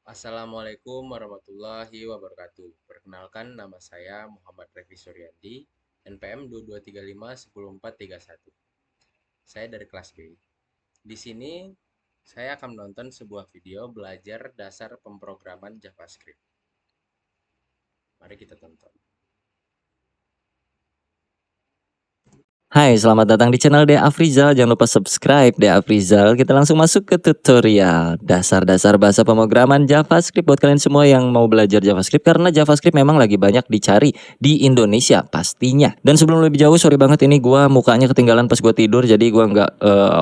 Assalamualaikum warahmatullahi wabarakatuh. Perkenalkan, nama saya Muhammad Revi Suryandi, NPM 2235 10431. Saya dari kelas B. Di sini saya akan menonton sebuah video belajar dasar pemrograman JavaScript. Mari kita tonton. Hai, selamat datang di channel DA Afrizal. Jangan lupa subscribe DA Afrizal. Kita langsung masuk ke tutorial dasar-dasar bahasa pemrograman JavaScript buat kalian semua yang mau belajar JavaScript, karena JavaScript memang lagi banyak dicari di Indonesia pastinya. Dan sebelum lebih jauh, sorry banget ini gua mukanya ketinggalan pas gua tidur, jadi gua nggak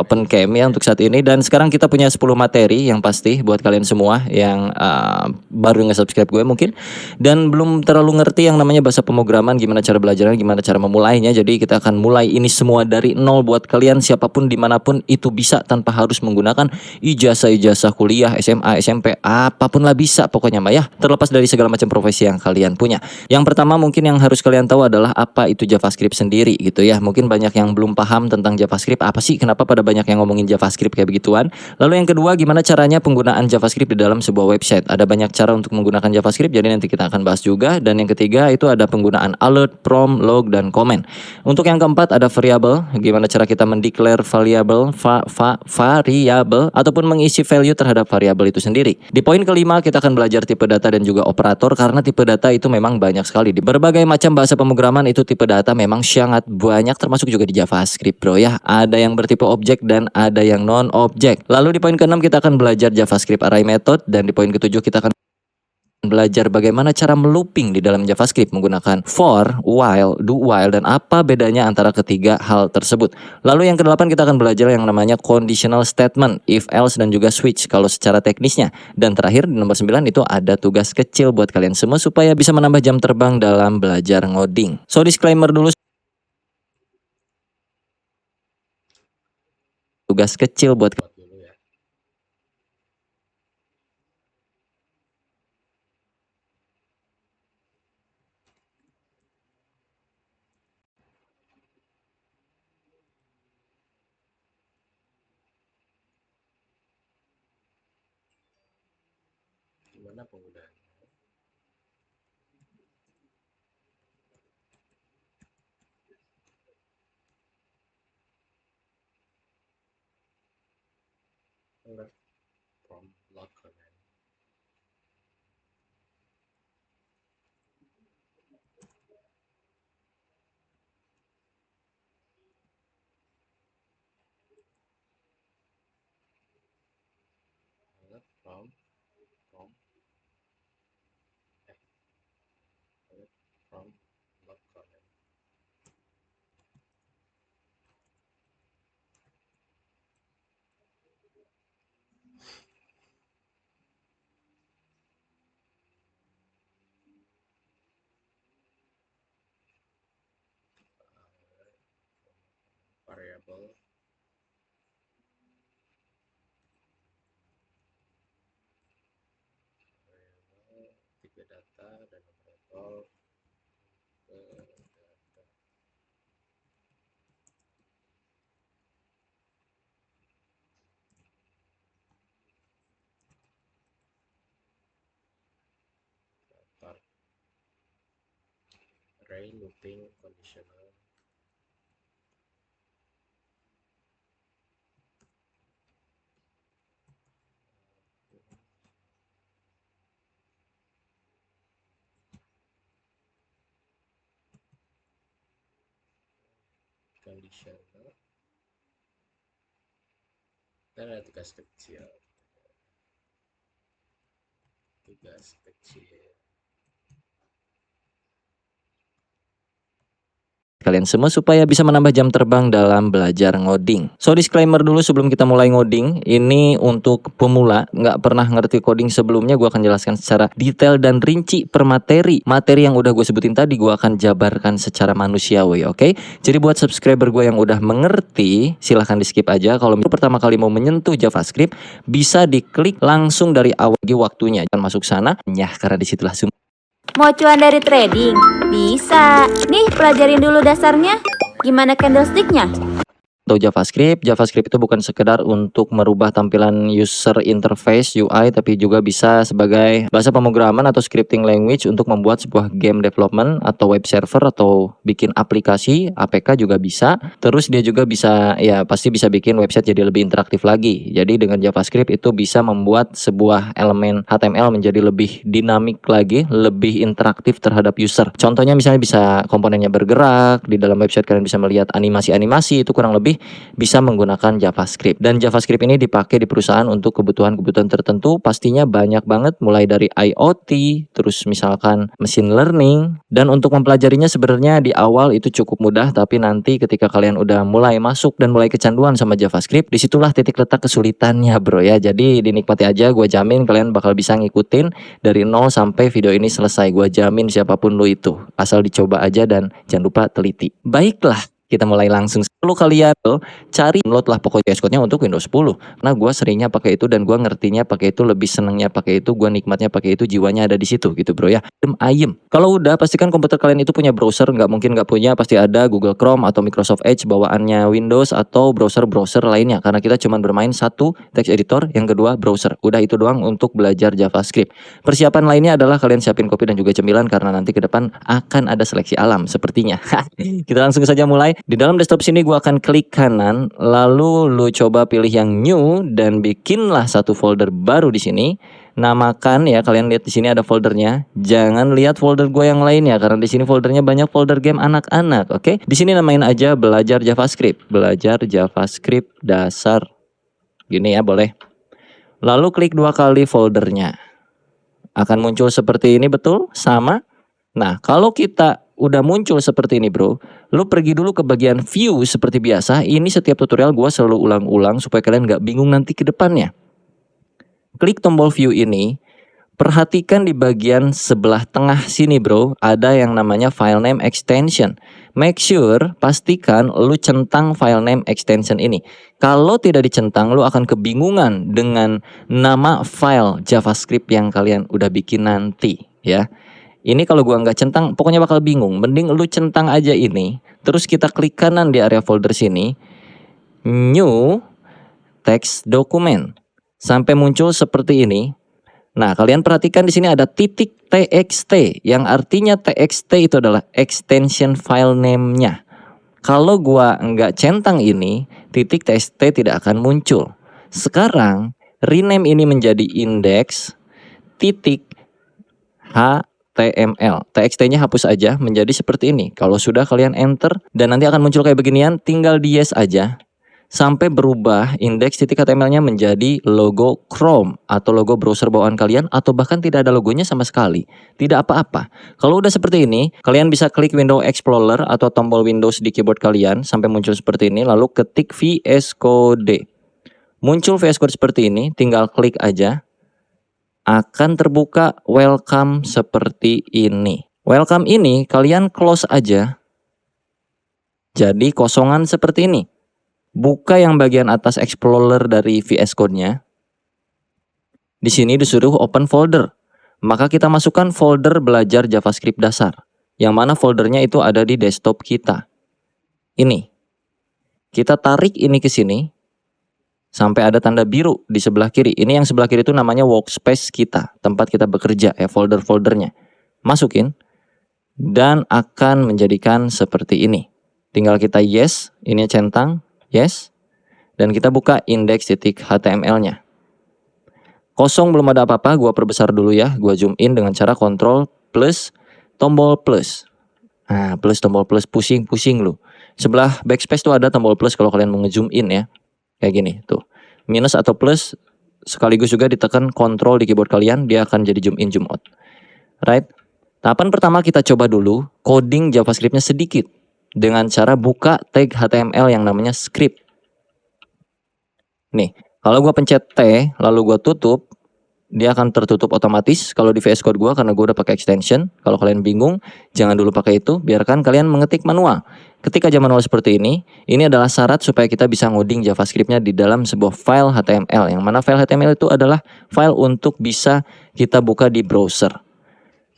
open cam ya untuk saat ini. Dan sekarang kita punya 10 materi yang pasti buat kalian semua yang baru nge-subscribe gue mungkin dan belum terlalu ngerti yang namanya bahasa pemrograman, gimana cara belajarnya, gimana cara memulainya. Jadi kita akan mulai ini semua dari nol buat kalian siapapun dimanapun itu bisa, tanpa harus menggunakan ijazah kuliah, SMA, SMP, apapun lah bisa pokoknya mbak ya, terlepas dari segala macam profesi yang kalian punya. Yang pertama mungkin yang harus kalian tahu adalah apa itu JavaScript sendiri gitu ya. Mungkin banyak yang belum paham tentang JavaScript, apa sih, kenapa pada banyak yang ngomongin JavaScript kayak begituan. Lalu yang kedua, gimana caranya penggunaan JavaScript di dalam sebuah website. Ada banyak cara untuk menggunakan JavaScript, jadi nanti kita akan bahas juga. Dan yang ketiga itu ada penggunaan alert, prompt, log, dan comment. Untuk yang keempat ada variable, gimana cara kita mendeclare variable, variable ataupun mengisi value terhadap variabel itu sendiri. Di poin kelima kita akan belajar tipe data dan juga operator, karena tipe data itu memang banyak sekali di berbagai macam bahasa pemrograman. Itu tipe data memang sangat banyak, termasuk juga di JavaScript bro ya. Ada yang bertipe objek dan ada yang non objek. Lalu di poin keenam kita akan belajar JavaScript array method, dan di poin ketujuh kita akan belajar bagaimana cara melooping di dalam JavaScript menggunakan for, while, do while, dan apa bedanya antara ketiga hal tersebut. Lalu yang kedelapan kita akan belajar yang namanya conditional statement, if, else, dan juga switch kalau secara teknisnya. Dan terakhir di nomor 9 itu ada tugas kecil buat kalian semua supaya bisa menambah jam terbang dalam belajar ngoding. So disclaimer dulu, tugas kecil buat Buat dulu ya. Gimana penggunaannya? Alert, prompt, log, comment. Alert, prompt, alert, prompt, log, comment. Variable, tipe data dan operator. Array, looping, conditional. Conditional. Dan ada tugas kecil. Tugas kecil. kalian semua supaya bisa menambah jam terbang dalam belajar ngoding. So disclaimer dulu sebelum kita mulai ngoding, ini untuk pemula nggak pernah ngerti coding sebelumnya. Gue akan jelaskan secara detail dan rinci per materi. Materi yang udah gue sebutin tadi gue akan jabarkan secara manusiawi, oke? Jadi buat subscriber gue yang udah mengerti, silahkan di skip aja. Kalau pertama kali mau menyentuh JavaScript, bisa diklik langsung dari awal waktunya. Jangan masuk sana, nyah, karena disitulah sumber. Mau cuan dari trading? Bisa. Nih, pelajarin dulu dasarnya. Gimana candlesticknya? atau JavaScript. JavaScript itu bukan sekedar untuk merubah tampilan user interface UI, tapi juga bisa sebagai bahasa pemrograman atau scripting language untuk membuat sebuah game development atau web server atau bikin aplikasi, APK juga bisa. Terus dia juga bisa, ya pasti bisa bikin website jadi lebih interaktif lagi. Jadi dengan JavaScript itu bisa membuat sebuah elemen HTML menjadi lebih dinamik lagi, lebih interaktif terhadap user. Contohnya misalnya bisa komponennya bergerak, di dalam website kalian bisa melihat animasi-animasi, itu kurang lebih bisa menggunakan JavaScript. Dan JavaScript ini dipakai di perusahaan untuk kebutuhan-kebutuhan tertentu, pastinya banyak banget, mulai dari IoT, terus misalkan machine learning. Dan untuk mempelajarinya sebenarnya di awal itu cukup mudah, tapi nanti ketika kalian udah mulai masuk dan mulai kecanduan sama JavaScript, disitulah titik letak kesulitannya bro ya. Jadi dinikmati aja, gue jamin kalian bakal bisa ngikutin dari nol sampai video ini selesai. Gue jamin siapapun lu itu, asal dicoba aja dan jangan lupa teliti. Baiklah, kita mulai langsung. Kalau kalian cari download lah pokoknya VS Code-nya untuk Windows 10. Nah, gue seringnya pakai itu dan gue ngertinya pakai itu, lebih senengnya pakai itu, gue nikmatnya pakai itu, jiwanya ada di situ gitu bro ya. Ayem. Kalau udah, pastikan komputer kalian itu punya browser, nggak mungkin nggak punya, pasti ada Google Chrome atau Microsoft Edge bawaannya Windows atau browser-browser lainnya. Karena kita cuma bermain satu text editor, yang kedua browser. Udah itu doang untuk belajar JavaScript. Persiapan lainnya adalah kalian siapin kopi dan juga cemilan karena nanti ke depan akan ada seleksi alam sepertinya. Kita langsung saja mulai. Di dalam desktop sini gua akan klik kanan, lalu lu coba pilih yang new dan bikinlah satu folder baru di sini. Namakan ya, kalian lihat di sini ada foldernya. Jangan lihat folder gue yang lainnya karena di sini foldernya banyak folder game anak-anak. Oke, di sini namain aja belajar JavaScript, belajar JavaScript dasar. Gini ya, boleh. Lalu klik 2 kali foldernya. Akan muncul seperti ini, betul? Sama. Nah, kalau kita udah muncul seperti ini bro, lu pergi dulu ke bagian view seperti biasa. Ini setiap tutorial gue selalu ulang-ulang supaya kalian nggak bingung nanti ke depannya. Klik tombol view ini, perhatikan di bagian sebelah tengah sini bro, ada yang namanya file name extension. Make sure, pastikan lu centang file name extension ini. Kalau tidak dicentang, lu akan kebingungan dengan nama file JavaScript yang kalian udah bikin nanti ya. Ini kalau gua nggak centang, pokoknya bakal bingung. Mending lu centang aja ini. Terus kita klik kanan di area folder sini, new text document, sampai muncul seperti ini. Nah, kalian perhatikan di sini ada titik txt, yang artinya txt itu adalah extension file name-nya. Kalau gua nggak centang ini, titik txt tidak akan muncul. Sekarang rename ini menjadi index titik HTML. TXT-nya hapus aja menjadi seperti ini. Kalau sudah kalian enter dan nanti akan muncul kayak beginian, tinggal di yes aja. Sampai berubah index.html-nya menjadi logo Chrome atau logo browser bawaan kalian, atau bahkan tidak ada logonya sama sekali. Tidak apa-apa. Kalau udah seperti ini, kalian bisa klik Windows Explorer atau tombol Windows di keyboard kalian sampai muncul seperti ini, lalu ketik VS Code. Muncul VS Code seperti ini, tinggal klik aja. Akan terbuka welcome seperti ini. Welcome ini kalian close aja. Jadi kosongan seperti ini. Buka yang bagian atas Explorer dari VS Code-nya. Di sini disuruh open folder. Maka kita masukkan folder belajar JavaScript dasar. Yang mana foldernya itu ada di desktop kita. Ini. Kita tarik ini ke sini. Sampai ada tanda biru di sebelah kiri. Ini yang sebelah kiri itu namanya workspace kita. Tempat kita bekerja ya, folder-foldernya. Masukin. Dan akan menjadikan seperti ini. Tinggal kita yes. Ini centang. Yes. Dan kita buka index.html-nya. Kosong, belum ada apa-apa. Gua perbesar dulu ya. Gua zoom in dengan cara Ctrl plus tombol plus. Nah, plus tombol plus, pusing-pusing lu. Sebelah backspace tuh ada tombol plus kalau kalian mau nge-zoom in ya. Kayak gini tuh. Minus atau plus sekaligus juga ditekan Ctrl di keyboard kalian, dia akan jadi zoom in, zoom out. Right? Tahapan pertama kita coba dulu coding JavaScript-nya sedikit dengan cara buka tag HTML yang namanya script. Nih, kalau gua pencet T lalu gua tutup, dia akan tertutup otomatis kalau di VS Code gua karena gua udah pakai extension. Kalau kalian bingung, jangan dulu pakai itu, biarkan kalian mengetik manual. Ketika aja manual seperti ini adalah syarat supaya kita bisa ngoding JavaScript-nya di dalam sebuah file HTML. Yang mana file HTML itu adalah file untuk bisa kita buka di browser.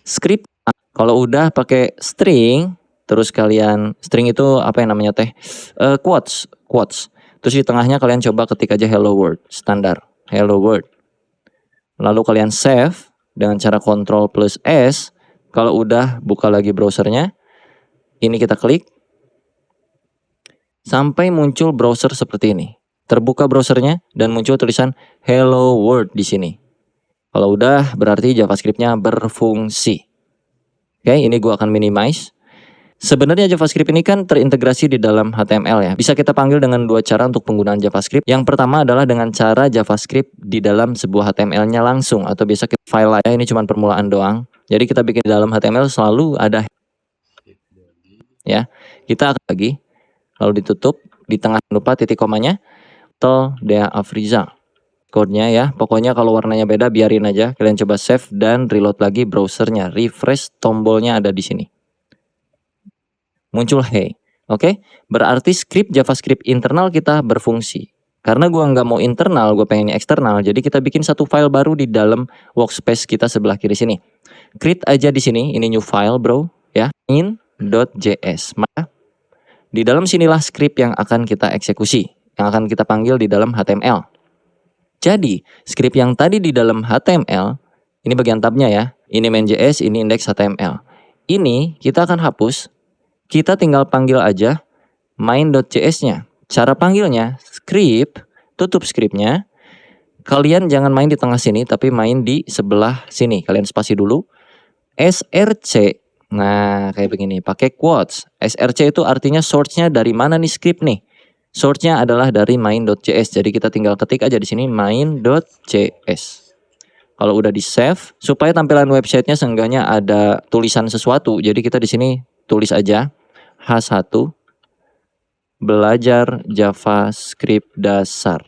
Script, kalau udah pakai string, terus kalian, string itu apa yang namanya teh? Quotes. quotes. Terus di tengahnya kalian coba ketik aja hello world, standar, hello world. Lalu kalian save dengan cara Ctrl plus S. Kalau udah, buka lagi browsernya. Ini kita klik. Sampai muncul browser seperti ini. Terbuka browsernya dan muncul tulisan hello world di sini. Kalau udah, berarti JavaScript-nya berfungsi. Oke, ini gua akan minimize. Sebenarnya JavaScript ini kan terintegrasi di dalam HTML ya. Bisa kita panggil dengan dua cara untuk penggunaan JavaScript. Yang pertama adalah dengan cara JavaScript di dalam sebuah HTML-nya langsung. Atau biasa kita file aja, ini cuma permulaan doang. Jadi kita bikin di dalam HTML selalu ada. Ya, kita akan lagi. Lalu ditutup. Di tengah lupa titik komanya. Dea Afriza. Code-nya ya. Pokoknya kalau warnanya beda biarin aja. Kalian coba save dan reload lagi browsernya. Refresh, tombolnya ada di sini. Muncul hey. Oke, berarti script JavaScript internal kita berfungsi. Karena gua nggak mau internal, gue pengen eksternal. Jadi kita bikin satu file baru di dalam workspace kita sebelah kiri sini. Create aja di sini, ini new file bro, ya, in.js. Maka di dalam sinilah script yang akan kita eksekusi, yang akan kita panggil di dalam HTML. Jadi script yang tadi di dalam HTML, ini bagian tabnya ya. Ini main.js, ini index HTML. Ini kita akan hapus. Kita tinggal panggil aja main.js-nya. Cara panggilnya, script, tutup scriptnya. Kalian jangan main di tengah sini, tapi main di sebelah sini. Kalian spasi dulu. src, nah kayak begini, pakai quotes. src itu artinya source-nya dari mana nih script nih. Source-nya adalah dari main.js. Jadi kita tinggal ketik aja di sini main.js. Kalau udah di save, supaya tampilan websitenya seenggaknya ada tulisan sesuatu. Jadi kita di sini tulis aja. H1 belajar JavaScript dasar.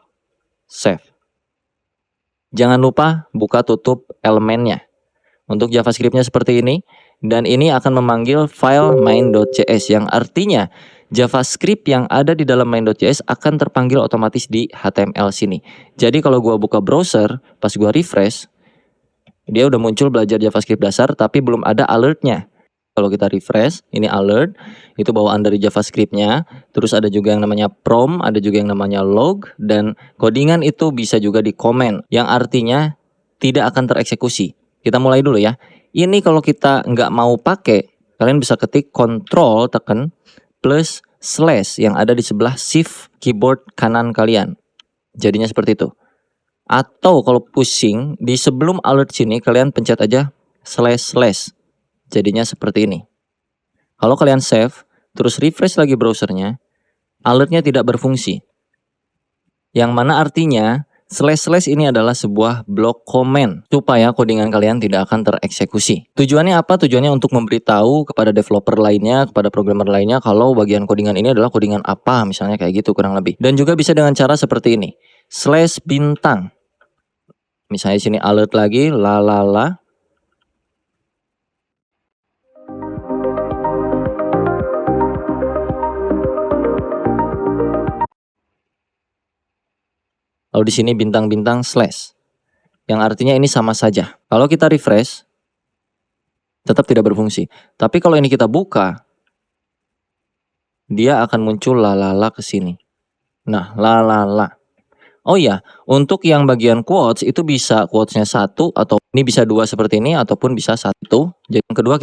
Save. Jangan lupa buka tutup elemennya. Untuk JavaScript-nya seperti ini. Dan ini akan memanggil file main.js. Yang artinya JavaScript yang ada di dalam main.js akan terpanggil otomatis di HTML sini. Jadi kalau gua buka browser, pas gua refresh, dia udah muncul belajar JavaScript dasar tapi belum ada alertnya. Kalau kita refresh, ini alert, itu bawaan dari JavaScript-nya. Terus ada juga yang namanya prompt, ada juga yang namanya log, dan codingan itu bisa juga di comment, yang artinya tidak akan tereksekusi. Kita mulai dulu ya. Ini kalau kita nggak mau pakai, kalian bisa ketik Ctrl tekan plus slash yang ada di sebelah shift keyboard kanan kalian. Jadinya seperti itu. Atau kalau pusing, di sebelum alert sini kalian pencet aja slash. Jadinya seperti ini. Kalau kalian save, terus refresh lagi browsernya, alertnya tidak berfungsi. Yang mana artinya, slash ini adalah sebuah blok komen, supaya codingan kalian tidak akan tereksekusi. Tujuannya apa? Tujuannya untuk memberitahu kepada developer lainnya, kepada programmer lainnya, kalau bagian codingan ini adalah codingan apa, misalnya kayak gitu kurang lebih. Dan juga bisa dengan cara seperti ini, /bintang. Misalnya sini alert lagi, lalala. Lalu di sini bintang-bintang slash. Yang artinya ini sama saja. Kalau kita refresh, tetap tidak berfungsi. Tapi kalau ini kita buka, dia akan muncul lalala ke sini. Nah, lalala. Oh ya, untuk yang bagian quotes itu bisa quotesnya satu atau ini bisa dua seperti ini ataupun bisa satu. Jadi yang kedua,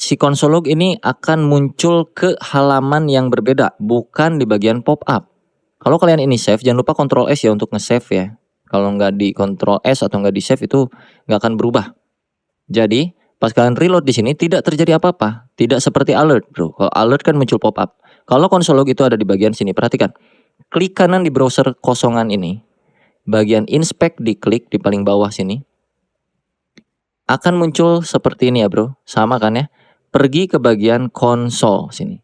si konsolog ini akan muncul ke halaman yang berbeda, bukan di bagian pop up. Kalau kalian ini save, jangan lupa Ctrl S ya untuk nge-save ya. Kalau nggak di Ctrl S atau nggak di save itu nggak akan berubah. Jadi pas kalian reload di sini tidak terjadi apa-apa, tidak seperti alert bro. Kalau alert kan muncul pop-up. Kalau konsolog itu ada di bagian sini, perhatikan. Klik kanan di browser kosongan ini, bagian inspect diklik di paling bawah sini, akan muncul seperti ini ya bro, sama kan ya. Pergi ke bagian konsol sini.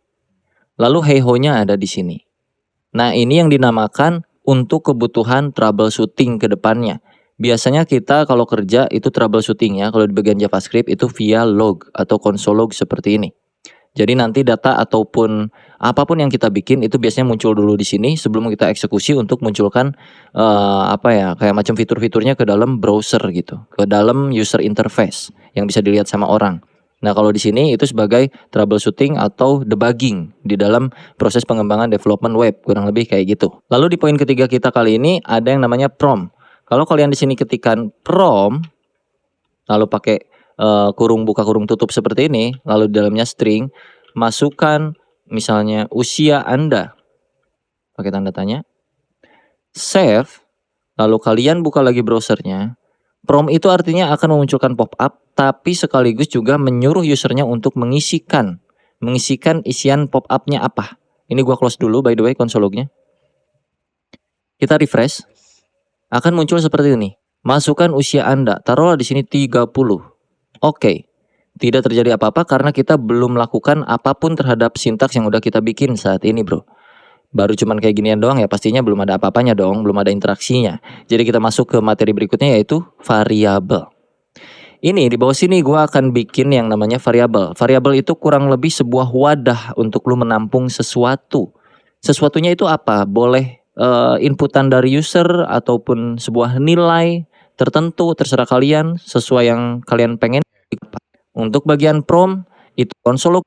Lalu hey ho-nya ada di sini. Nah ini yang dinamakan untuk kebutuhan troubleshooting ke depannya. Biasanya kita kalau kerja itu troubleshooting ya. Kalau di bagian JavaScript itu via log atau console log seperti ini. Jadi nanti data ataupun apapun yang kita bikin itu biasanya muncul dulu di sini sebelum kita eksekusi untuk munculkan kayak macam fitur-fiturnya ke dalam browser gitu, ke dalam user interface yang bisa dilihat sama orang. Nah, kalau di sini itu sebagai troubleshooting atau debugging di dalam proses pengembangan development web, kurang lebih kayak gitu. Lalu di poin ketiga kita kali ini ada yang namanya prompt. Kalau kalian di sini ketikkan prompt, lalu pakai kurung buka kurung tutup seperti ini, lalu di dalamnya string, masukkan misalnya usia Anda, pakai tanda tanya, save, lalu kalian buka lagi browsernya. Prompt itu artinya akan memunculkan pop-up, tapi sekaligus juga menyuruh usernya untuk mengisikan isian pop-up-nya apa. Ini gua close dulu by the way console log-nya. Kita refresh, akan muncul seperti ini. Masukkan usia Anda, taruhlah di sini 30. Oke. Tidak terjadi apa-apa karena kita belum melakukan apapun terhadap sintaks yang udah kita bikin saat ini, bro. Baru cuman kayak ginian doang ya, pastinya belum ada apa-apanya dong, belum ada interaksinya. Jadi kita masuk ke materi berikutnya yaitu variabel. Ini di bawah sini gua akan bikin yang namanya variabel. Variabel itu kurang lebih sebuah wadah untuk lu menampung sesuatu. Sesuatunya itu apa? Boleh inputan dari user ataupun sebuah nilai tertentu, terserah kalian sesuai yang kalian pengen. Untuk bagian prompt itu konsol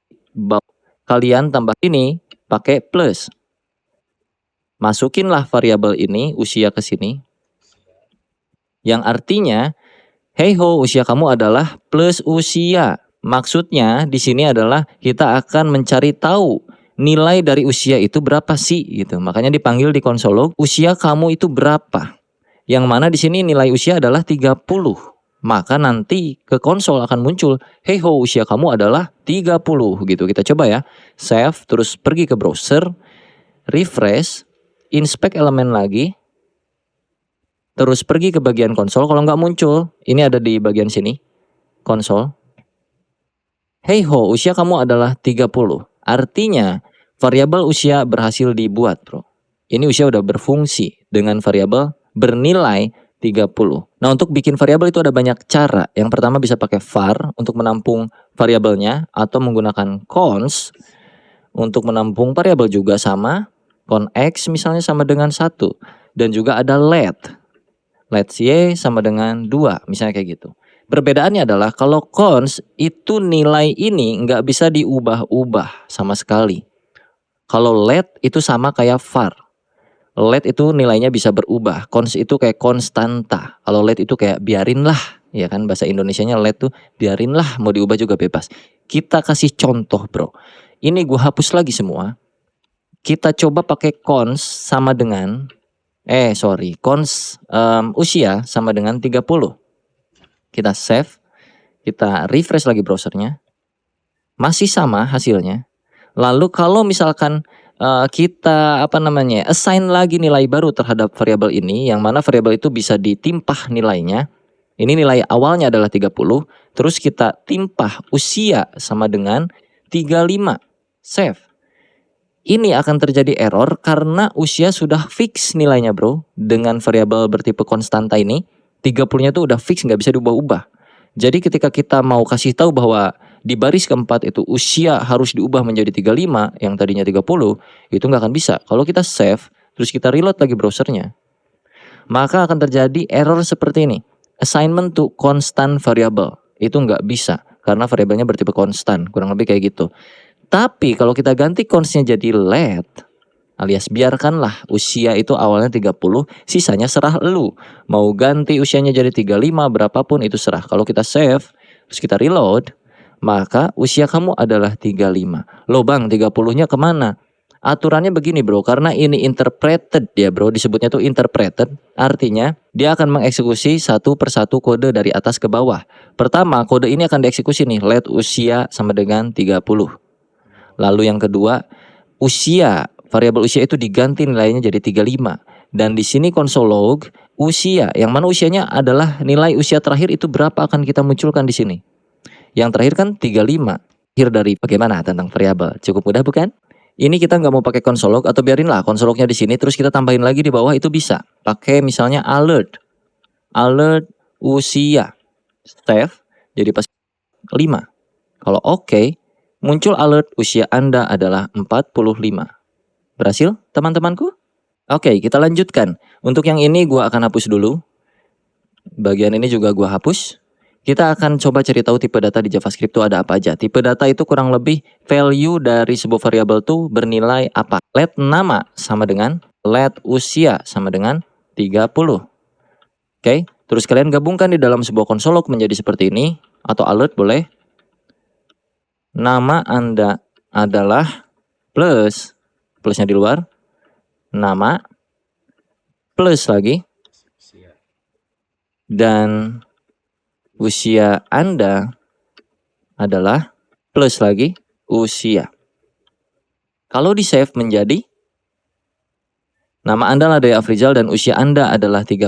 kalian tambah ini pakai plus. Masukinlah variabel ini usia ke sini. Yang artinya, hey ho, usia kamu adalah plus usia. Maksudnya di sini adalah kita akan mencari tahu nilai dari usia itu berapa sih gitu. Makanya dipanggil di konsol log, usia kamu itu berapa? Yang mana di sini nilai usia adalah 30. Maka nanti ke konsol akan muncul, hey ho, usia kamu adalah 30 gitu. Kita coba ya. Save, terus pergi ke browser, refresh, inspect elemen lagi, terus pergi ke bagian konsol. Kalau nggak muncul, ini ada di bagian sini, konsol. Hey ho, usia kamu adalah 30. Artinya variabel usia berhasil dibuat, bro. Ini usia udah berfungsi dengan variabel bernilai 30. Nah, untuk bikin variabel itu ada banyak cara. Yang pertama bisa pakai var untuk menampung variabelnya, atau menggunakan cons untuk menampung variabel juga sama. Conx misalnya sama dengan 1. Dan juga ada let's y sama dengan 2, misalnya kayak gitu. Perbedaannya adalah kalau cons itu nilai ini nggak bisa diubah-ubah sama sekali. Kalau let itu sama kayak var. Let itu nilainya bisa berubah. Cons itu kayak konstanta. Kalau let itu kayak biarinlah. Ya kan, bahasa Indonesianya let tuh biarinlah, mau diubah juga bebas. Kita kasih contoh, bro. Ini gua hapus lagi semua. Kita coba pakai cons sama dengan cons usia sama dengan 30. Kita save, kita refresh lagi browsernya. Masih sama hasilnya. Lalu kalau misalkan kita assign lagi nilai baru terhadap variabel ini, yang mana variabel itu bisa ditimpah nilainya. Ini nilai awalnya adalah 30, terus kita timpah usia sama dengan 35. Save. Ini akan terjadi error karena usia sudah fix nilainya, bro. Dengan variabel bertipe konstanta ini, 30-nya tuh udah fix, nggak bisa diubah-ubah. Jadi ketika kita mau kasih tahu bahwa di baris keempat itu usia harus diubah menjadi 35, yang tadinya 30, itu nggak akan bisa. Kalau kita save, terus kita reload lagi browsernya, maka akan terjadi error seperti ini. Assignment to constant variable. Itu nggak bisa, karena variabelnya bertipe konstan, kurang lebih kayak gitu. Tapi kalau kita ganti consnya jadi let, alias biarkanlah usia itu awalnya 30, sisanya serah lu. Mau ganti usianya jadi 35, berapapun itu serah. Kalau kita save, terus kita reload, maka usia kamu adalah 35. Loh bang, 30-nya kemana? Aturannya begini, bro, karena ini interpreted ya, bro, disebutnya tuh interpreted. Artinya dia akan mengeksekusi satu persatu kode dari atas ke bawah. Pertama, kode ini akan dieksekusi nih, let usia sama dengan 30. Lalu yang kedua, usia, variabel usia itu diganti nilainya jadi 35. Dan di sini konsol log usia, yang mana usianya adalah nilai usia terakhir itu berapa akan kita munculkan di sini. Yang terakhir kan 35. Akhir dari bagaimana tentang variabel. Cukup mudah bukan? Ini kita nggak mau pakai konsol log, atau biarinlah konsol lognya di sini, terus kita tambahin lagi di bawah, itu bisa. Pakai misalnya alert usia. Save, jadi pas 5. Kalau oke, muncul alert usia Anda adalah 45. Berhasil teman-temanku? Oke, kita lanjutkan. Untuk yang ini gua akan hapus dulu. Bagian ini juga gua hapus. Kita akan coba cari tahu tipe data di JavaScript itu ada apa aja. Tipe data itu kurang lebih value dari sebuah variabel tuh bernilai apa. Let nama sama dengan let usia sama dengan 30. Oke, terus kalian gabungkan di dalam sebuah konsol log menjadi seperti ini atau alert boleh. Nama Anda adalah plusnya di luar. Nama plus lagi Usia. dan usia Anda adalah plus lagi usia. Kalau di save menjadi nama Anda adalah Dea Afrizal dan usia Anda adalah 30.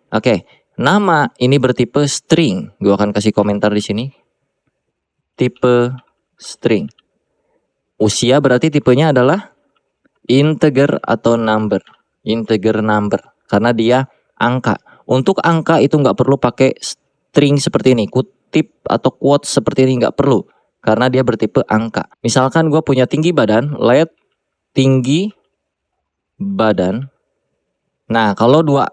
Oke, nama ini bertipe string. Gua akan kasih komentar di sini. Tipe string. Usia berarti tipenya adalah integer atau number. Integer number karena dia angka. Untuk angka itu nggak perlu pakai string seperti ini, kutip atau quote seperti ini nggak perlu, karena dia bertipe angka. Misalkan gue punya tinggi badan, let tinggi badan. Nah kalau dua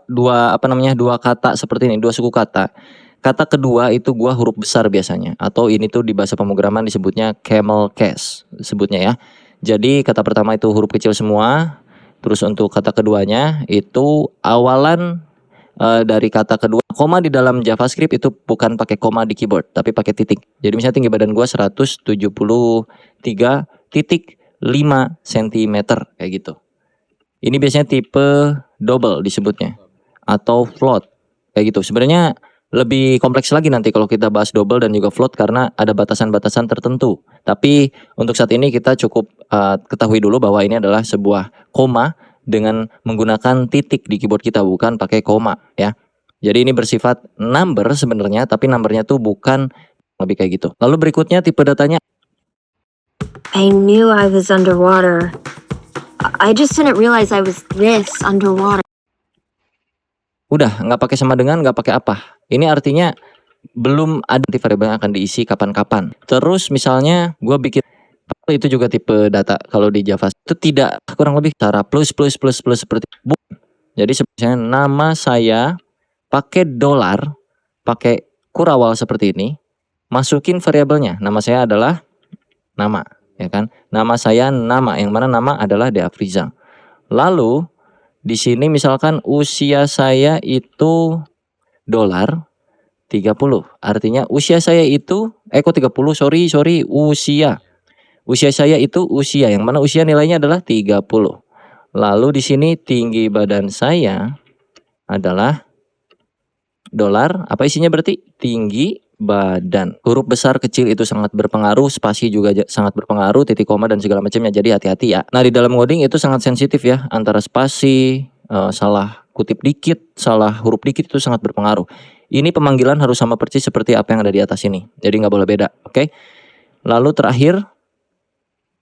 kata seperti ini, dua suku kata. Kata kedua itu gue huruf besar biasanya, atau ini tuh di bahasa pemrograman disebutnya camel case, sebutnya ya. Jadi kata pertama itu huruf kecil semua, terus untuk kata keduanya itu awalan dari kata kedua. Koma di dalam JavaScript itu bukan pakai koma di keyboard, tapi pakai titik. Jadi misalnya tinggi badan gua 173.5 cm kayak gitu. Ini biasanya tipe double disebutnya atau float kayak gitu. Sebenarnya lebih kompleks lagi nanti kalau kita bahas double dan juga float karena ada batasan-batasan tertentu. Tapi untuk saat ini kita cukup ketahui dulu bahwa ini adalah sebuah koma dengan menggunakan titik di keyboard kita, bukan pakai koma ya. Jadi ini bersifat number sebenarnya, tapi numbernya tuh bukan lebih kayak gitu. Lalu berikutnya tipe datanya. I knew I was underwater. I just didn't realize I was this underwater. Udah, nggak pakai sama dengan, nggak pakai apa. Ini artinya belum ada variabel yang akan diisi kapan-kapan. Terus misalnya gue bikin itu juga tipe data kalau di Java itu tidak kurang lebih cara plus seperti jadi sebenarnya nama saya pakai dolar, pakai kurawal seperti ini, masukin variabelnya. Nama saya adalah nama, ya kan? Nama saya nama, yang mana nama adalah Dea Afrizal. Lalu di sini misalkan usia saya itu dolar 30. Artinya usia saya itu kok 30, sorry, usia. Usia saya itu usia, yang mana usia nilainya adalah 30. Lalu di sini tinggi badan saya adalah dolar, apa isinya berarti? Tinggi badan. Huruf besar kecil itu sangat berpengaruh, spasi juga sangat berpengaruh, titik koma dan segala macamnya, jadi hati-hati ya. Nah di dalam coding itu sangat sensitif ya, antara spasi, salah kutip dikit, salah huruf dikit itu sangat berpengaruh. Ini pemanggilan harus sama persis seperti apa yang ada di atas ini, jadi nggak boleh beda, oke? Lalu terakhir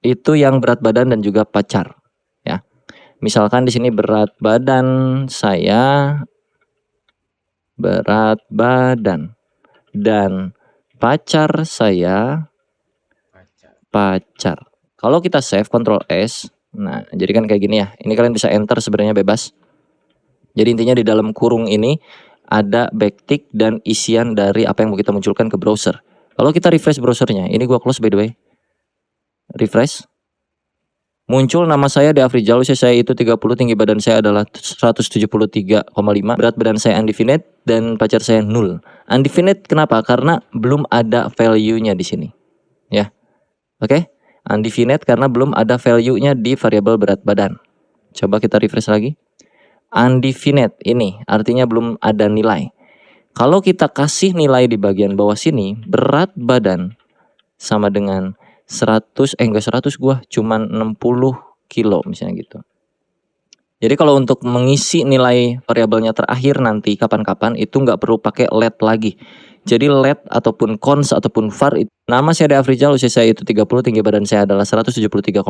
itu yang berat badan dan juga pacar ya. Misalkan di sini berat badan saya, berat badan, dan pacar saya pacar. Kalau kita save Ctrl S, nah jadi kan kayak gini ya. Ini kalian bisa enter sebenarnya bebas. Jadi intinya di dalam kurung ini ada backtick dan isian dari apa yang mau kita munculkan ke browser. Kalau kita refresh browsernya, ini gua close by the way. Refresh. Muncul nama saya Dea Afrizal, usia saya itu 30, tinggi badan saya adalah 173,5, berat badan saya undefinite dan pacar saya 0. Undefinite kenapa? Karena belum ada value-nya di sini. Ya. Oke? Undefinite karena belum ada value-nya di variabel berat badan. Coba kita refresh lagi. Undefinite ini artinya belum ada nilai. Kalau kita kasih nilai di bagian bawah sini, berat badan sama dengan 100, enggak 100 gua, cuman 60 kilo misalnya gitu. Jadi kalau untuk mengisi nilai variabelnya terakhir nanti kapan-kapan itu nggak perlu pakai let lagi. Jadi let ataupun cons ataupun var itu. Nama saya Dea Afrizal, usia saya itu 30, tinggi badan saya adalah 173,5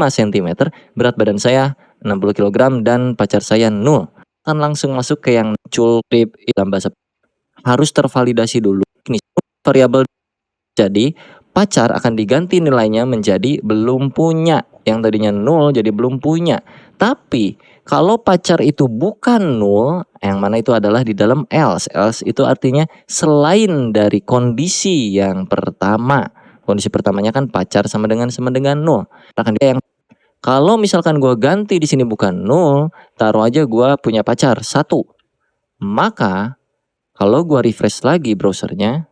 cm, berat badan saya 60 kg dan pacar saya 0. Kan langsung masuk ke yang muncul tip dalam bahasa. Harus tervalidasi dulu ini variabel. Jadi pacar akan diganti nilainya menjadi belum punya. Yang tadinya 0 jadi belum punya. Tapi kalau pacar itu bukan nul, yang mana itu adalah di dalam else. Else itu artinya selain dari kondisi yang pertama. Kondisi pertamanya kan pacar sama dengan nul. Akan yang kalau misalkan gua ganti di sini bukan nul, taruh aja gua punya pacar 1. Maka kalau gua refresh lagi browsernya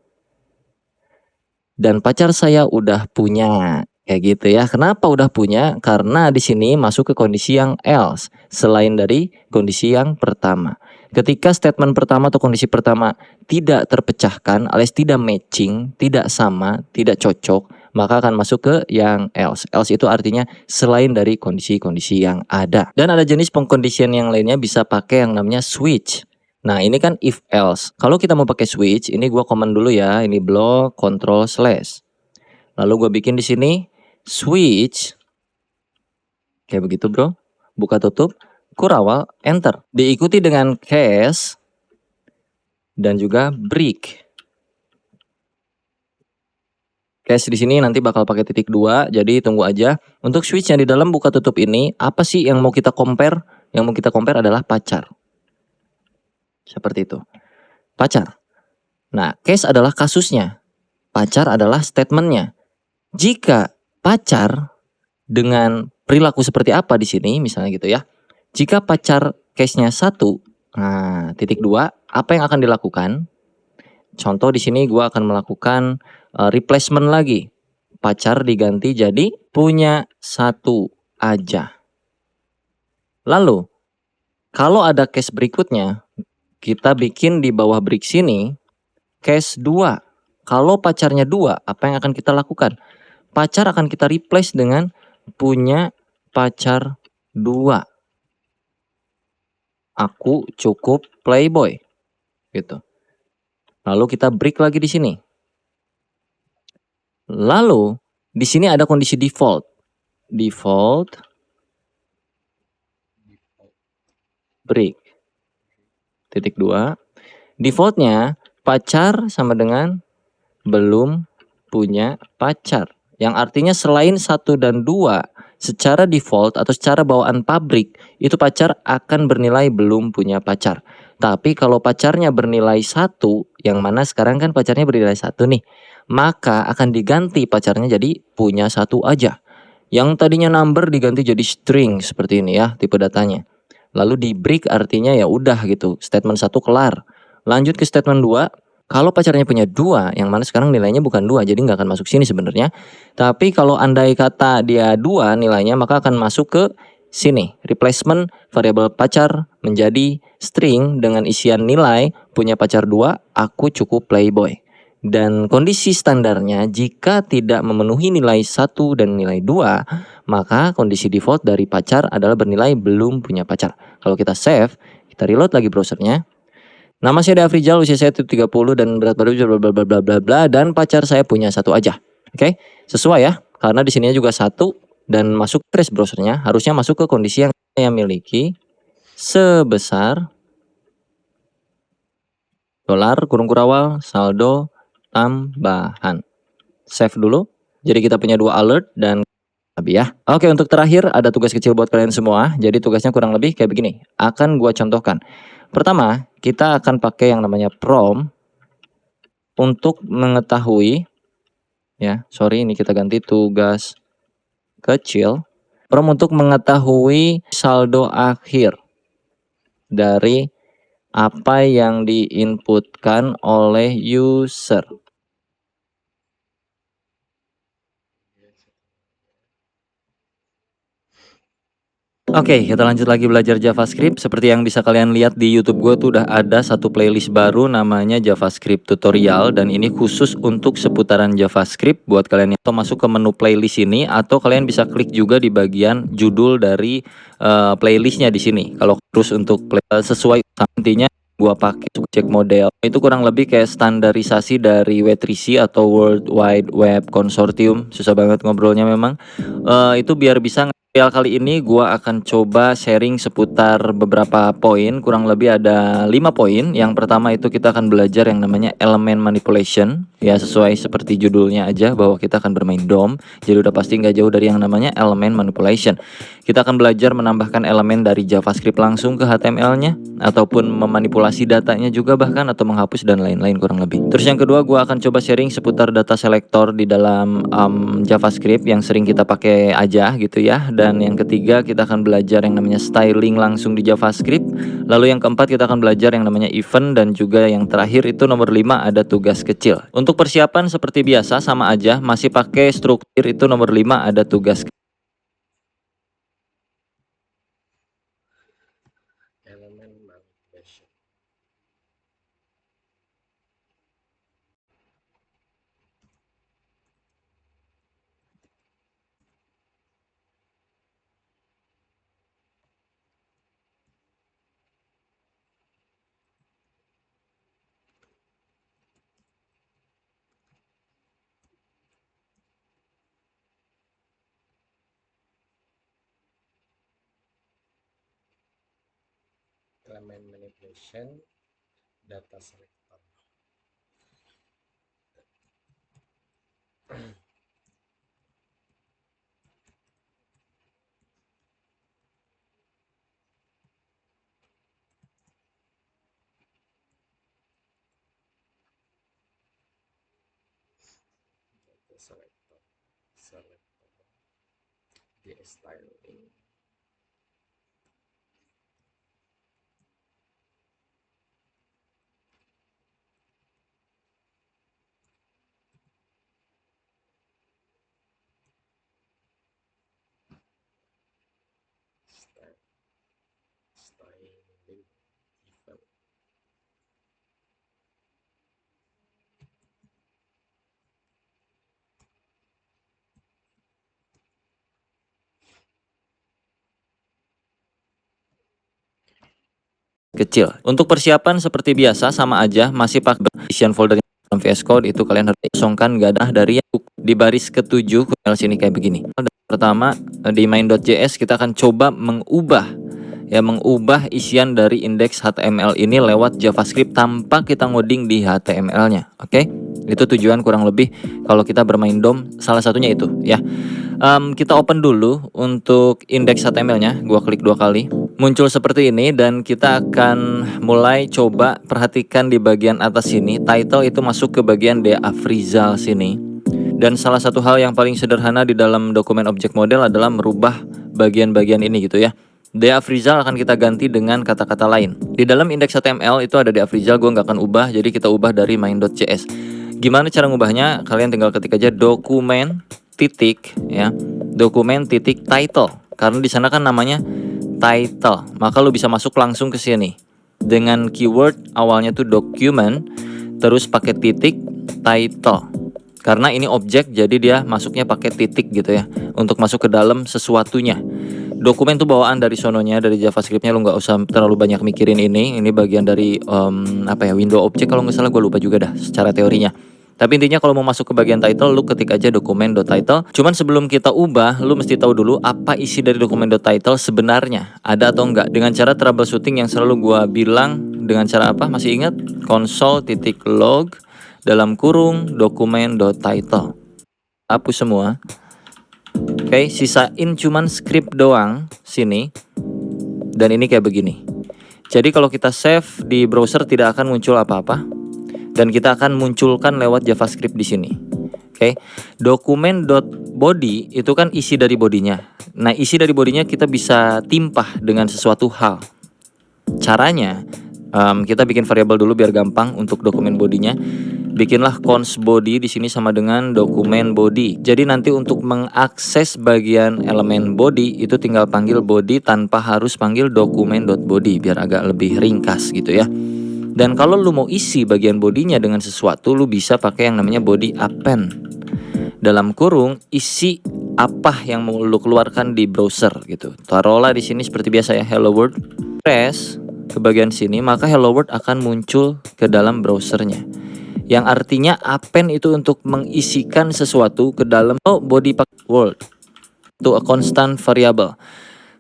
dan pacar saya udah punya kayak gitu ya. Kenapa udah punya? Karena di sini masuk ke kondisi yang else selain dari kondisi yang pertama. Ketika statement pertama atau kondisi pertama tidak terpecahkan alias tidak matching, tidak sama, tidak cocok, maka akan masuk ke yang else. Else itu artinya selain dari kondisi-kondisi yang ada. Dan ada jenis pengkondisian yang lainnya bisa pakai yang namanya switch. Nah, ini kan if else. Kalau kita mau pakai switch, ini gua komen dulu ya. Ini blok control slash. Lalu gua bikin di sini switch. Kayak begitu, bro. Buka tutup, kurawal, enter. Diikuti dengan case dan juga break. Case di sini nanti bakal pakai titik 2, jadi tunggu aja. Untuk switch yang di dalam buka tutup ini, apa sih yang mau kita compare? Yang mau kita compare adalah pacar. Seperti itu. Pacar. Nah, case adalah kasusnya. Pacar adalah statementnya. Jika pacar dengan perilaku seperti apa di sini, misalnya gitu ya. Jika pacar case-nya 1, nah, titik 2, apa yang akan dilakukan? Contoh di sini gua akan melakukan replacement lagi. Pacar diganti jadi punya 1 aja. Lalu, kalau ada case berikutnya, kita bikin di bawah break sini case 2. Kalau pacarnya 2, apa yang akan kita lakukan? Pacar akan kita replace dengan punya pacar 2. Aku cukup playboy. Gitu. Lalu kita break lagi di sini. Lalu di sini ada kondisi default. Default break. Titik 2. Defaultnya pacar sama dengan belum punya pacar. Yang artinya selain 1 dan 2 secara default atau secara bawaan pabrik itu pacar akan bernilai belum punya pacar. Tapi kalau pacarnya bernilai 1, yang mana sekarang kan pacarnya bernilai 1 nih, maka akan diganti pacarnya jadi punya 1 aja. Yang tadinya number diganti jadi string seperti ini ya tipe datanya. Lalu di break artinya ya udah gitu, statement 1 kelar. Lanjut ke statement 2, kalau pacarnya punya 2, yang mana sekarang nilainya bukan 2, jadi nggak akan masuk sini sebenarnya. Tapi kalau andai kata dia 2 nilainya, maka akan masuk ke sini. Replacement variabel pacar menjadi string dengan isian nilai punya pacar 2, aku cukup playboy. Dan kondisi standarnya jika tidak memenuhi nilai 1 dan nilai 2, maka kondisi default dari pacar adalah bernilai belum punya pacar. Kalau kita save, kita reload lagi browsernya. Nama saya Afrizal, usia saya 30 dan berat badan bla bla bla bla bla dan pacar saya punya 1 aja. Oke? Sesuai ya, karena di sininya juga 1 dan masuk trace browsernya harusnya masuk ke kondisi yang saya miliki sebesar dolar kurung kurawal saldo tambahan. Save dulu. Jadi kita punya 2 alert dan lebih ya. Oke, untuk terakhir ada tugas kecil buat kalian semua. Jadi tugasnya kurang lebih kayak begini. Akan gua contohkan. Pertama, kita akan pakai yang namanya prompt untuk mengetahui ya. Sorry, ini kita ganti tugas kecil. Prompt untuk mengetahui saldo akhir dari apa yang diinputkan oleh user. Oke, kita lanjut lagi belajar JavaScript. Seperti yang bisa kalian lihat di YouTube gue tuh udah ada satu playlist baru namanya JavaScript tutorial, dan ini khusus untuk seputaran JavaScript buat kalian yang masuk ke menu playlist ini, atau kalian bisa klik juga di bagian judul dari playlistnya di sini. Kalau terus untuk sesuai intinya gua pakai subject model itu kurang lebih kayak standarisasi dari W3C atau World Wide Web Consortium. Susah banget ngobrolnya memang. Itu biar bisa kali ini gua akan coba sharing seputar beberapa poin, kurang lebih ada 5 poin. Yang pertama itu kita akan belajar yang namanya elemen manipulation. Ya sesuai seperti judulnya aja bahwa kita akan bermain DOM. Jadi udah pasti nggak jauh dari yang namanya elemen manipulation. Kita akan belajar menambahkan elemen dari JavaScript langsung ke HTML-nya, ataupun memanipulasi datanya juga bahkan, atau menghapus dan lain-lain kurang lebih. Terus yang kedua, gue akan coba sharing seputar data selector di dalam JavaScript yang sering kita pakai aja gitu ya. Dan yang ketiga, kita akan belajar yang namanya styling langsung di JavaScript. Lalu yang keempat, kita akan belajar yang namanya event. Dan juga yang terakhir itu nomor 5, ada tugas kecil. Untuk persiapan seperti biasa sama aja, masih pakai struktur. Itu nomor 5, ada tugas kecil. Elemen manipulation. Elemen manipulation, data selector. Data selector, di styling. Styling event. Kecil. Untuk persiapan seperti biasa sama aja, masih pakai partition folder dalam VS Code. Itu kalian harus kosongkan, gak ada dari di baris ke-7 sini kayak begini. Pertama, di main.js kita akan coba mengubah isian dari indeks HTML ini lewat JavaScript tanpa kita ngoding di HTML-nya. Oke? Itu tujuan kurang lebih kalau kita bermain DOM, salah satunya itu ya. Kita open dulu untuk indeks HTML-nya. Gua klik 2 kali. Muncul seperti ini, dan kita akan mulai coba perhatikan di bagian atas sini. Title itu masuk ke bagian De Afrizal sini. Dan salah satu hal yang paling sederhana di dalam dokumen object model adalah merubah bagian-bagian ini gitu ya. De Afrizal akan kita ganti dengan kata-kata lain. Di dalam indeks HTML itu ada De Afrizal, gue nggak akan ubah, jadi kita ubah dari main.js. Gimana cara ngubahnya? Kalian tinggal ketik aja dokumen titik ya, dokumen titik title, karena di sana kan namanya title, maka lu bisa masuk langsung ke sini dengan keyword awalnya tuh document, terus pakai titik title, karena ini objek jadi dia masuknya pakai titik gitu ya, untuk masuk ke dalam sesuatunya. Dokumen tuh bawaan dari sononya, dari JavaScriptnya, lu nggak usah terlalu banyak mikirin ini bagian dari window object kalau nggak salah, gue lupa juga dah secara teorinya. Tapi intinya kalau mau masuk ke bagian title, lu ketik aja dokumen.title. Cuman sebelum kita ubah, lu mesti tahu dulu apa isi dari dokumen.title sebenarnya, ada atau enggak, dengan cara troubleshooting yang selalu gua bilang. Dengan cara apa? Masih ingat? Console.log dalam kurung dokumen.title. Hapus semua. Oke, sisain cuman script doang sini. Dan ini kayak begini. Jadi kalau kita save di browser tidak akan muncul apa-apa. Dan kita akan munculkan lewat JavaScript di sini. Oke. Dokumen.body itu kan isi dari bodinya. Nah, isi dari bodinya kita bisa timpah dengan sesuatu hal. Caranya, kita bikin variabel dulu biar gampang untuk dokumen bodinya. Bikinlah const body di sini sama dengan dokumen body. Jadi nanti untuk mengakses bagian elemen body itu tinggal panggil body tanpa harus panggil dokumen.body, biar agak lebih ringkas gitu ya. Dan kalau lu mau isi bagian bodinya dengan sesuatu, lu bisa pakai yang namanya body append. Dalam kurung isi apa yang mau lu keluarkan di browser gitu. Taruhlah di sini seperti biasa ya, hello world. Press ke bagian sini, maka hello world akan muncul ke dalam browsernya. Yang artinya append itu untuk mengisikan sesuatu ke dalam body world. Itu a constant variable.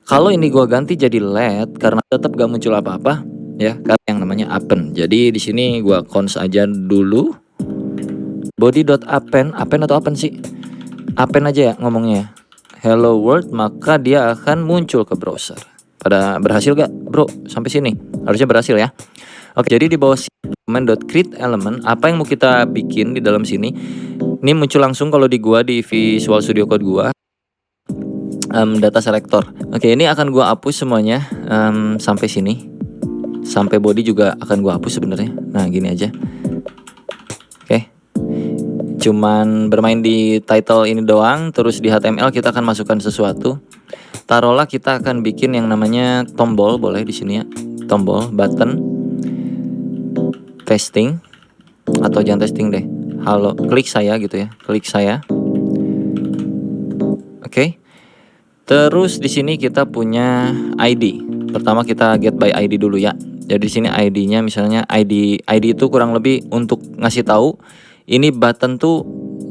Kalau ini gua ganti jadi let karena tetap gak muncul apa-apa ya, karena yang namanya append. Jadi di sini gua cons aja dulu. body.append, append atau append sih? Append aja ya ngomongnya. Hello world, maka dia akan muncul ke browser. Pada berhasil gak bro sampai sini? Harusnya berhasil ya. Oke, jadi di bawah document.create element, apa yang mau kita bikin di dalam sini? Ini muncul langsung kalau di gua di Visual Studio Code gua. Data selector. Oke, ini akan gua hapus semuanya sampai sini. Sampai body juga akan gua hapus sebenarnya. Nah, gini aja. Oke. Cuman bermain di title ini doang, terus di HTML kita akan masukkan sesuatu. Taruhlah kita akan bikin yang namanya tombol, boleh di sini ya. Tombol, button, testing atau jangan testing deh. Halo, klik saya gitu ya. Klik saya. Oke. Terus di sini kita punya ID. Pertama kita get by ID dulu ya. Jadi di sini ID-nya misalnya ID itu kurang lebih untuk ngasih tahu ini button tuh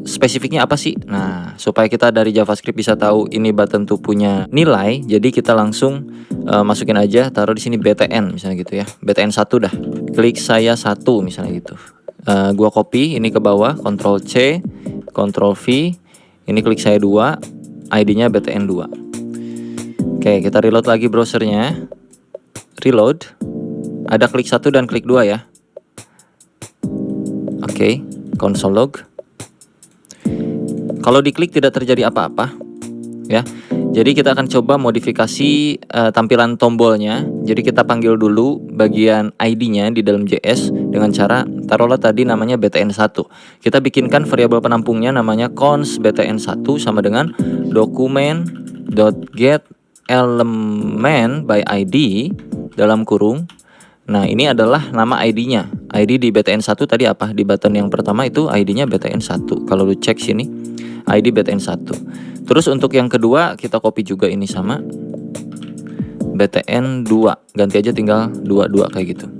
spesifiknya apa sih. Nah, supaya kita dari JavaScript bisa tahu ini button tuh punya nilai, jadi kita langsung masukin aja, taruh di sini btn misalnya gitu ya. btn 1 dah. Klik saya 1 misalnya gitu. Gua copy ini ke bawah, Ctrl C, Ctrl V. Ini klik saya 2, ID-nya btn 2. Oke, kita reload lagi browsernya. Reload. Ada klik 1 dan klik 2 ya. Oke, console log. Kalau diklik tidak terjadi apa-apa ya. Jadi kita akan coba modifikasi tampilan tombolnya. Jadi kita panggil dulu bagian ID-nya di dalam JS dengan cara taruhlah tadi namanya btn1. Kita bikinkan variabel penampungnya namanya const btn1 sama dengan document.get element by ID dalam kurung. Nah, ini adalah nama ID-nya. ID di btn1 tadi apa? Di button yang pertama itu ID-nya btn1. Kalau lu cek sini, ID btn1. Terus untuk yang kedua kita copy juga ini sama btn2. Ganti aja tinggal 22 kayak gitu.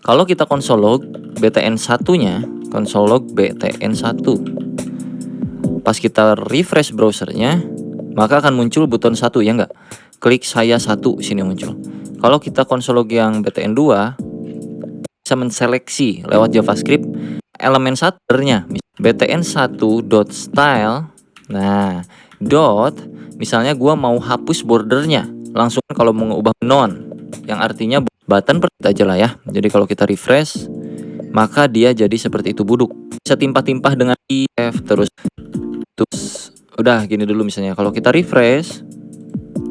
Kalau kita console log btn1-nya, console log btn1. Pas kita refresh browsernya, maka akan muncul buton 1 ya enggak? Klik saya 1 sini muncul. Kalau kita console log yang btn2 bisa menseleksi lewat JavaScript elemen satunya btn1.style. Nah, dot misalnya gua mau hapus bordernya, langsung kalau mau mengubah non yang artinya button aja lah ya. Jadi kalau kita refresh maka dia jadi seperti itu buduk. Bisa timpah-timpah dengan if terus udah gini dulu misalnya. Kalau kita refresh,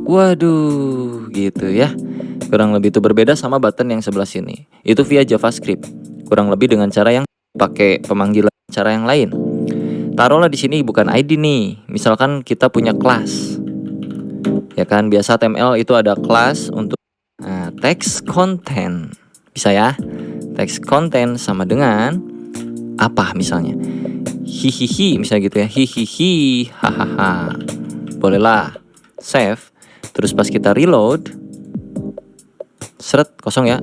waduh gitu ya. Kurang lebih itu berbeda sama button yang sebelah sini. Itu via JavaScript. Kurang lebih dengan cara yang pakai pemanggilan cara yang lain. Taruhlah di sini bukan ID nih. Misalkan kita punya kelas. Ya kan, biasa HTML itu ada kelas untuk text content. Bisa ya? Text content sama dengan apa misalnya? Hihihi misalnya gitu ya. Hihihi, hahaha. Bolehlah. Save. Terus pas kita reload, seret kosong ya.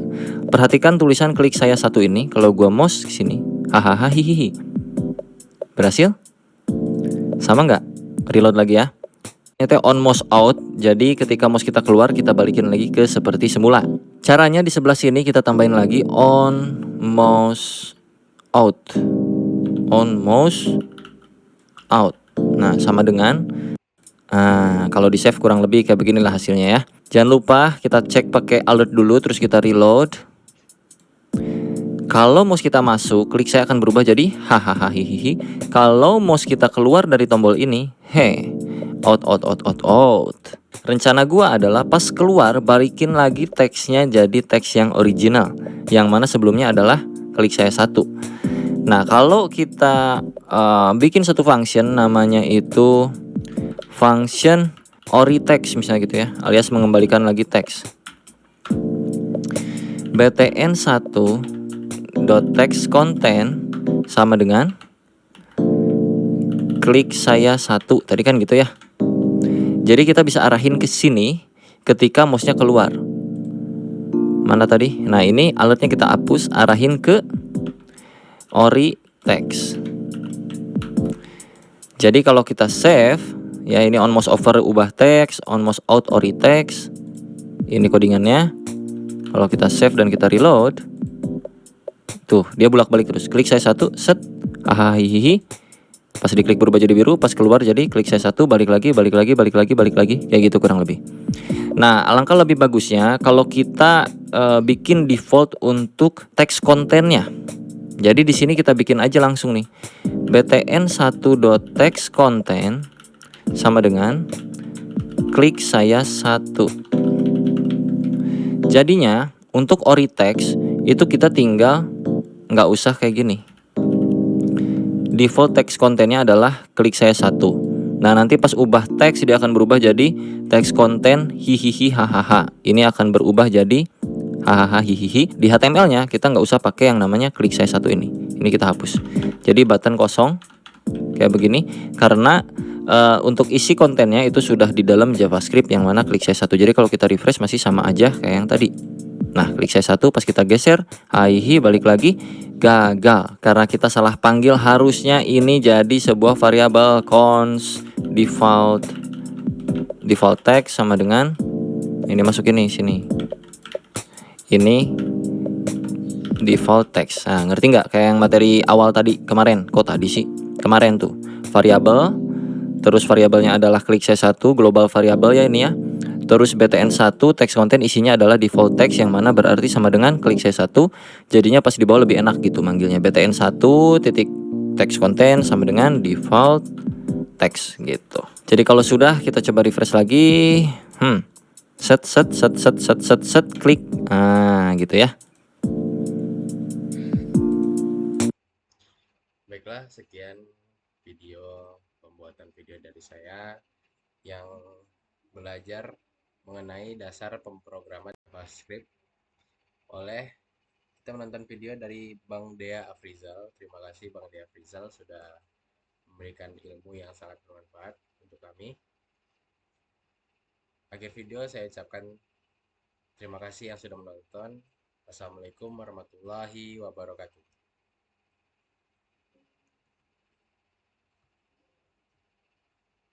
Perhatikan tulisan klik saya 1 ini. Kalau gua mouse ke sini, hahaha hihihi. Berhasil? Sama nggak? Reload lagi ya. Ini on mouse out. Jadi ketika mouse kita keluar, kita balikin lagi ke seperti semula. Caranya di sebelah sini kita tambahin lagi on mouse out. On mouse out. Nah, sama dengan kalau di save kurang lebih kayak beginilah hasilnya ya. Jangan lupa kita cek pakai alert dulu, terus kita reload. Kalau mouse kita masuk, klik saya akan berubah jadi hahaha hihihi. Kalau mouse kita keluar dari tombol ini, out. Rencana gua adalah pas keluar balikin lagi teksnya jadi teks yang original, yang mana sebelumnya adalah klik saya 1. Nah, kalau kita bikin satu function namanya itu function oritext misalnya gitu ya, alias mengembalikan lagi teks. btn1.text content sama dengan klik saya 1 tadi kan gitu ya. Jadi kita bisa arahin ke sini ketika mouse-nya keluar. Mana tadi? Nah, ini alertnya kita hapus, arahin ke ori text. Jadi kalau kita save ya, ini on mouse over ubah teks, on mouse out ori text. Ini codingannya. Kalau kita save dan kita reload, tuh dia bolak-balik terus. Klik saya 1, set, aha hihihi. Pas diklik berubah jadi biru, pas keluar jadi klik saya satu, balik lagi, kayak gitu kurang lebih. Nah, alangkah lebih bagusnya kalau kita bikin default untuk teks kontennya. Jadi di sini kita bikin aja langsung nih. btn1.textContent sama dengan klik saya satu. Jadinya untuk ori teks itu kita tinggal nggak usah kayak gini. Default teks kontennya adalah klik saya satu. Nah, nanti pas ubah teks dia akan berubah jadi teks konten hihihi hahaha. Ini akan berubah jadi hahaha hihihi. Di HTML-nya kita nggak usah pakai yang namanya klik saya satu ini. Ini kita hapus. Jadi button kosong kayak begini karena untuk isi kontennya itu sudah di dalam JavaScript yang mana klik saya satu. Jadi kalau kita refresh masih sama aja kayak yang tadi. Nah, klik saya satu, pas kita geser, hihi balik lagi, gagal karena kita salah panggil. Harusnya ini jadi sebuah variabel const default text sama dengan ini masukin nih sini. Ini default text. Nah, ngerti nggak kayak yang materi awal tadi kemarin? Kok tadi sih? Kemarin tuh variabel, terus variabelnya adalah klik saya satu, global variabel ya ini ya. Terus btn1 text content isinya adalah default text yang mana berarti sama dengan klik saya satu. Jadinya pas di bawah lebih enak gitu manggilnya, btn1 titik text content sama dengan default text gitu. Jadi kalau sudah kita coba refresh lagi. Set klik. Nah, gitu ya. Baiklah, sekian video pembuatan video dari saya yang belajar mengenai dasar pemrograman JavaScript oleh kita menonton video dari Bang Dea Afrizal. Terima kasih Bang Dea Afrizal sudah memberikan ilmu yang sangat bermanfaat untuk kami. Akhir video saya ucapkan terima kasih yang sudah menonton. Wassalamualaikum warahmatullahi wabarakatuh.